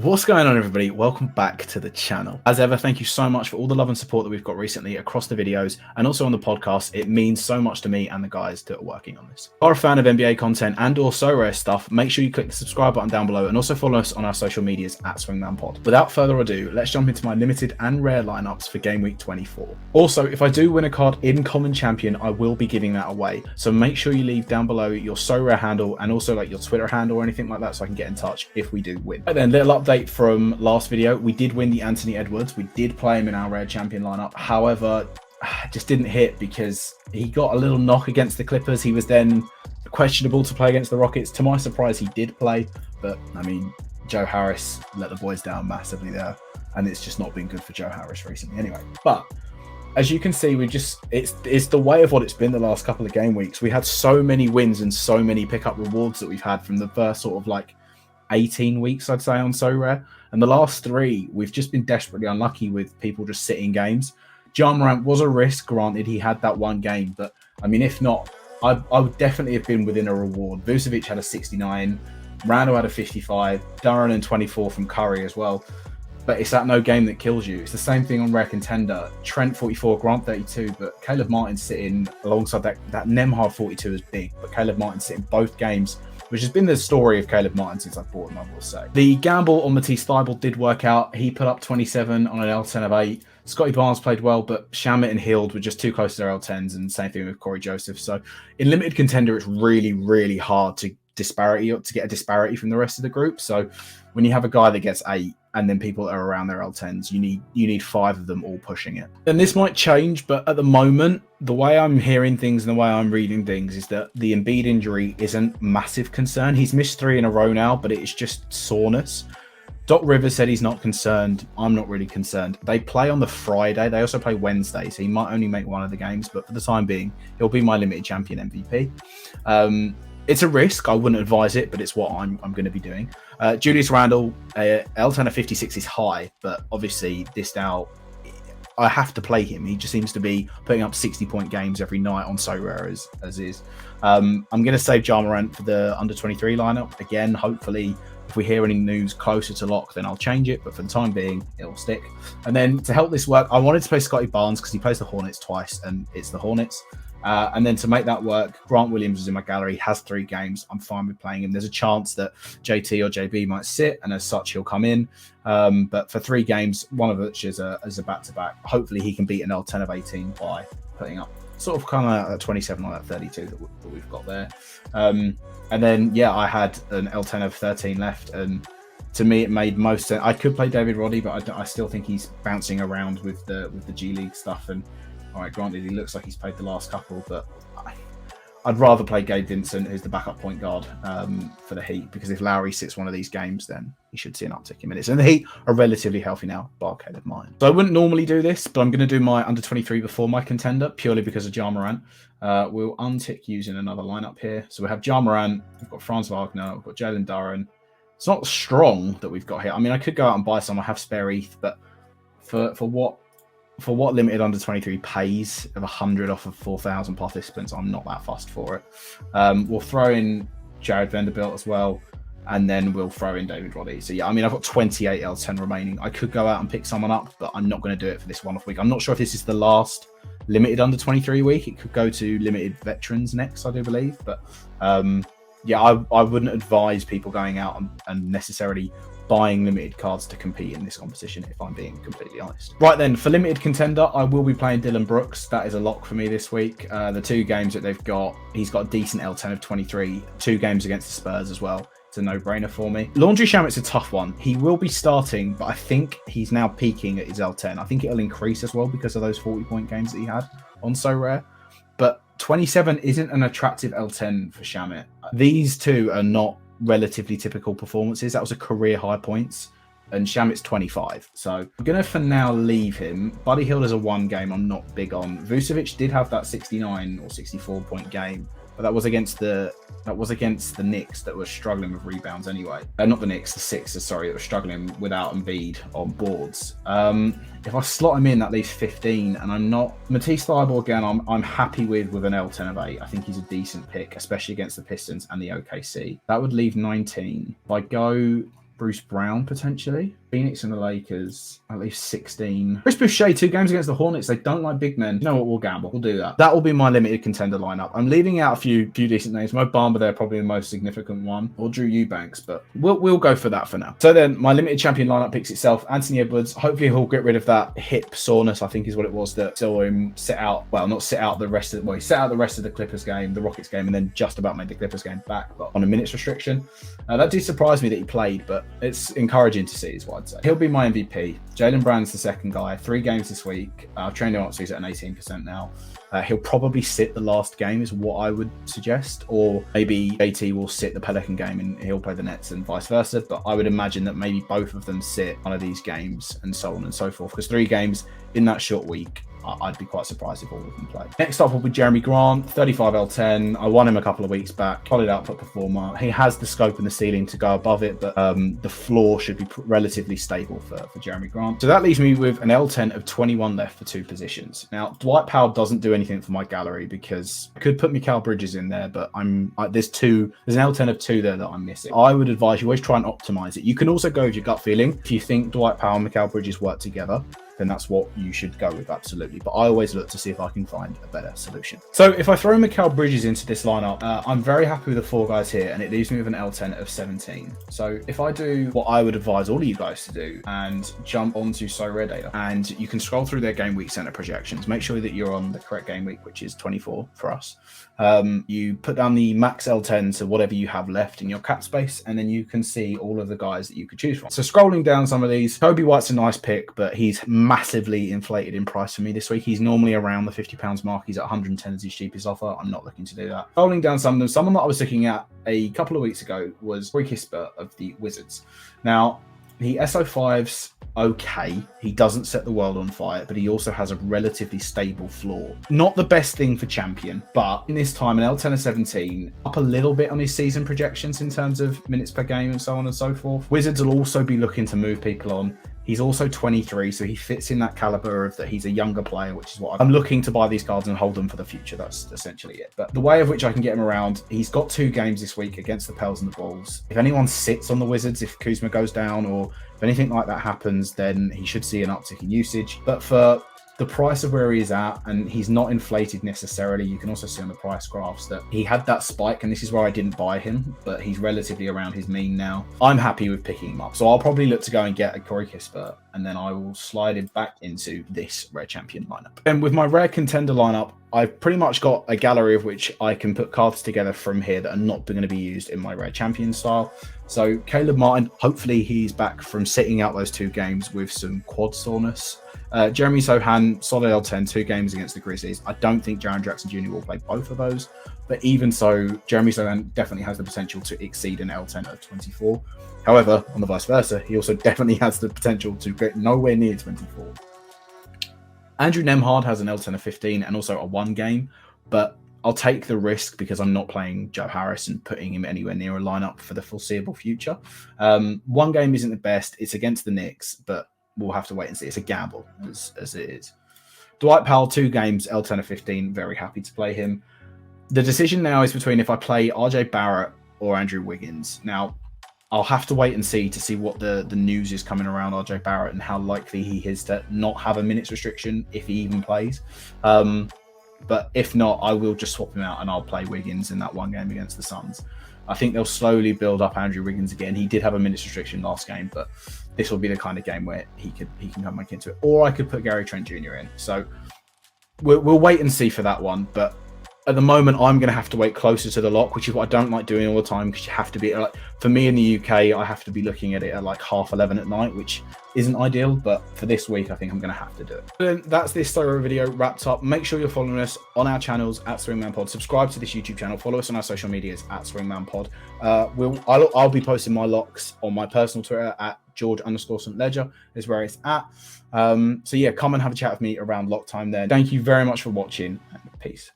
What's going on, everybody? Welcome back to the channel. As ever, thank you so much for all the love and support that we've got recently across the videos and also on the podcast. It means so much to me and the guys that are working on this. If you are a fan of NBA content and or Sorare stuff, make sure you click the subscribe button down below and also follow us on our social medias at Swingman Pod. Without further ado, let's jump into my limited and rare lineups for Game Week 24. Also, if I do win a card in Common Champion, I will be giving that away. So make sure you leave down below your Sorare handle and also like your Twitter handle or anything like that so I can get in touch if we do win. Right then, little update from last video. We did win the Anthony Edwards. We did play him in our rare champion lineup. However, just didn't hit because he got a little knock against the Clippers. He was then questionable to play against the Rockets. To my surprise, he did play, but I mean, Joe Harris let the boys down massively there, and it's just not been good for Joe Harris recently anyway. But as you can see, it's the way of what it's been the last couple of game weeks. We had so many wins and so many pickup rewards that we've had from the first sort of like 18 weeks, I'd say, on Sorare. And the last three, we've just been desperately unlucky with people just sitting games. Ja Morant was a risk, granted, he had that one game. But, I mean, if not, I would definitely have been within a reward. Vucevic had a 69, Randall had a 55, Duran and 24 from Curry as well. But it's that no game that kills you. It's the same thing on Rare Contender. Trent 44, Grant 32, but Caleb Martin sitting alongside that Nemhard 42 is big, but Caleb Martin sitting both games, which has been the story of Caleb Martin since I bought him, I will say. The gamble on Matisse Thybulle did work out. He put up 27 on an L10 of 8. Scotty Barnes played well, but Shamit and Hield were just too close to their L10s, and same thing with Corey Joseph. So in Limited Contender, it's really, really hard to get a disparity from the rest of the group. So when you have a guy that gets 8 and then people that are around their L10s, you need 5 of them all pushing it. And this might change, but at the moment, the way I'm hearing things and the way I'm reading things is that the Embiid injury isn't massive concern. He's missed 3 in a row now, but it's just soreness. Doc Rivers said he's not concerned. I'm not really concerned. They play on the Friday. They also play Wednesday, so he might only make one of the games, but for the time being, he'll be my limited champion MVP. It's a risk. I wouldn't advise it, but it's what I'm going to be doing. Julius Randle, L10 of 56 is high, but obviously this now, I have to play him. He just seems to be putting up 60-point games every night on Sorare as is. I'm going to save Ja Morant for the under 23 lineup. Again, hopefully, if we hear any news closer to lock, then I'll change it. But for the time being, it'll stick. And then to help this work, I wanted to play Scotty Barnes because he plays the Hornets twice, and it's the Hornets. And then to make that work, Grant Williams is in my gallery, has 3 games. I'm fine with playing him. There's a chance that JT or JB might sit, and as such, he'll come in. But for 3 games, one of which is a back-to-back, hopefully he can beat an L10 of 18 by putting up sort of kind of that 27 or that 32 that we've got there. And then, yeah, I had an L10 of 13 left, and to me, it made most sense. I could play David Roddy, but I still think he's bouncing around with the G League stuff. And all right, granted, he looks like he's played the last couple, but I'd rather play Gabe Vincent, who's the backup point guard for the Heat, because if Lowry sits one of these games, then he should see an uptick in minutes. And the Heat are relatively healthy now, bar Caleb Martin. So I wouldn't normally do this, but I'm going to do my under 23 before my contender, purely because of Ja Morant. We'll untick using another lineup here. So we have Ja Morant, we've got Franz Wagner, we've got Jalen Duran. It's not strong that we've got here. I mean, I could go out and buy some. I have spare ETH, but for what limited under 23 pays of 100 off of 4,000 participants, I'm not that fussed for it. We'll throw in Jared Vanderbilt as well, and then we'll throw in David Roddy. So yeah, I mean, I've got 28 L10 remaining. I could go out and pick someone up, but I'm not going to do it for this one-off week. I'm not sure if this is the last limited under 23 week. It could go to limited veterans next, I do believe. But yeah, I wouldn't advise people going out and necessarily buying limited cards to compete in this competition, if I'm being completely honest. Right then, for limited contender, I will be playing Dylan Brooks. That is a lock for me this week. The 2 games that they've got, he's got a decent L10 of 23, 2 games against the Spurs as well. It's a no-brainer for me. Laundry Shamit's a tough one. He will be starting, but I think he's now peaking at his L10. I think it'll increase as well because of those 40-point games that he had on Sorare. But 27 isn't an attractive L10 for Shamit. These 2 are not relatively typical performances. That was a career high points, and Shamit's 25. So I'm going to, for now, leave him. Buddy Hield is a 1 game I'm not big on. Vucevic did have that 69 or 64 point game, but that was against the Knicks that were struggling with rebounds anyway. Not the Knicks, the Sixers, sorry, that were struggling without Embiid on boards. If I slot him in, that leaves 15, and I'm not... Matisse Thybulle, again, I'm happy with an L10 of 8. I think he's a decent pick, especially against the Pistons and the OKC. That would leave 19. If I go Bruce Brown, potentially. Phoenix and the Lakers, at least 16. Chris Boucher, 2 games against the Hornets. They don't like big men. You know what? We'll gamble. We'll do that. That will be my limited contender lineup. I'm leaving out a few decent names. Mo Bamba there, probably the most significant one, or Drew Eubanks, but we'll go for that for now. So then my limited champion lineup picks itself. Anthony Edwards. Hopefully he'll get rid of that hip soreness, I think is what it was, that saw him sit out. Well, not sit out the rest of he sat out the rest of the Clippers game, the Rockets game, and then just about made the Clippers game back, but on a minutes restriction. That did surprise me that he played, but it's encouraging to see, is what I'd say. He'll be my MVP. Jaylen Brown's the second guy. 3 games this week. I've trained him up, so he's at an 18% now. He'll probably sit the last game, is what I would suggest, or maybe JT will sit the Pelican game and he'll play the Nets and vice versa. But I would imagine that maybe both of them sit one of these games and so on and so forth, because 3 games in that short week, I'd be quite surprised if all of them play. Next up will be Jeremy Grant, 35 L10. I won him a couple of weeks back. Solid output performer. He has the scope and the ceiling to go above it, but the floor should be relatively stable for Jeremy Grant. So that leaves me with an L10 of 21 left for 2 positions. Now, Dwight Powell doesn't do anything for my gallery because I could put Mikal Bridges in there, but there's an L10 of 2 there that I'm missing. I would advise you always try and optimize it. You can also go with your gut feeling. If you think Dwight Powell and Mikal Bridges work together, then that's what you should go with, absolutely. But I always look to see if I can find a better solution. So if I throw Mikal Bridges into this lineup, I'm very happy with the 4 guys here, and it leaves me with an L10 of 17. So if I do what I would advise all of you guys to do and jump onto Sorare data, and you can scroll through their game week center projections, make sure that you're on the correct game week, which is 24 for us. You put down the max L10 to whatever you have left in your cap space, and then you can see all of the guys that you could choose from. So scrolling down some of these, Kobe White's a nice pick, but he's massively inflated in price for me this week. He's normally around the £50 mark. He's at 110 as his cheapest offer. I'm not looking to do that. Scrolling down some of them, someone that I was looking at a couple of weeks ago was Corey Kispert of the Wizards. Now, the SO5's okay. He doesn't set the world on fire, but he also has a relatively stable floor. Not the best thing for champion, but in this time, an L10 of 17, up a little bit on his season projections in terms of minutes per game and so on and so forth. Wizards will also be looking to move people on. He's also 23, so he fits in that caliber of that he's a younger player, which is what I'm looking to buy these cards and hold them for the future. That's essentially it. But the way of which I can get him around, he's got 2 games this week against the Pels and the Bulls. If anyone sits on the Wizards, if Kuzma goes down or if anything like that happens, then he should see an uptick in usage. But for the price of where he is at, and he's not inflated necessarily. You can also see on the price graphs that he had that spike, and this is where I didn't buy him, but he's relatively around his mean now. I'm happy with picking him up. So I'll probably look to go and get a Corey Kispert, and then I will slide him back into this rare champion lineup. And with my rare contender lineup, I've pretty much got a gallery of which I can put cards together from here that are not going to be used in my rare champion style. So Caleb Martin, hopefully he's back from sitting out those 2 games with some quad soreness. Jeremy Sohan, solid L10, 2 games against the Grizzlies. I don't think Jaren Jackson Jr. will play both of those, but even so, Jeremy Sohan definitely has the potential to exceed an L10 of 24. However, on the vice versa, he also definitely has the potential to get nowhere near 24. Andrew Nemhard has an L10 of 15 and also a 1 game, but I'll take the risk because I'm not playing Joe Harris and putting him anywhere near a lineup for the foreseeable future. 1 game isn't the best. It's against the Knicks, but we'll have to wait and see. It's a gamble as it is. Dwight Powell, 2 games, L10 of 15. Very happy to play him. The decision now is between if I play RJ Barrett or Andrew Wiggins. Now, I'll have to wait and see what the news is coming around RJ Barrett and how likely he is to not have a minutes restriction if he even plays. But if not, I will just swap him out and I'll play Wiggins in that 1 game against the Suns. I think they'll slowly build up Andrew Wiggins again. He did have a minutes restriction last game, but this will be the kind of game where he can come back into it. Or I could put Gary Trent Jr. in. So we'll wait and see for that one. But at the moment, I'm going to have to wait closer to the lock, which is what I don't like doing all the time, because you have to be, like, for me in the UK, I have to be looking at it at like 11:30 at night, which isn't ideal, but for this week, I think I'm going to have to do it. Then that's this Sorare video wrapped up. Make sure you're following us on our channels at Swingman Pod. Subscribe to this YouTube channel. Follow us on our social medias at Swingman Pod. I'll be posting my locks on my personal Twitter at George_St Ledger is where it's at. So yeah, come and have a chat with me around lock time there. Thank you very much for watching, and peace.